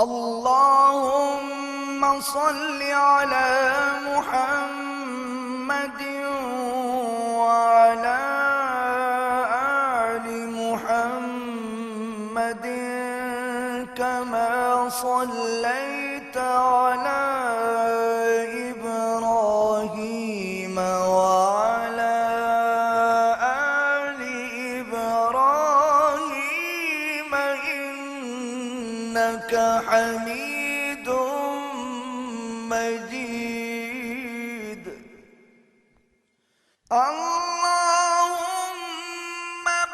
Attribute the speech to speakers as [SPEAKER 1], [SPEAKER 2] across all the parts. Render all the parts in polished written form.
[SPEAKER 1] اللهم صل على محمد وعلى آل محمد كما صليت على إبراهيم وعلى آل إبراهيم إنك حميد مجيد. اللهم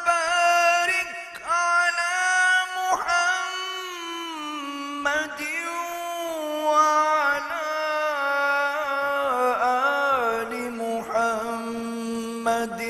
[SPEAKER 1] بارك على محمد وعلى آل محمد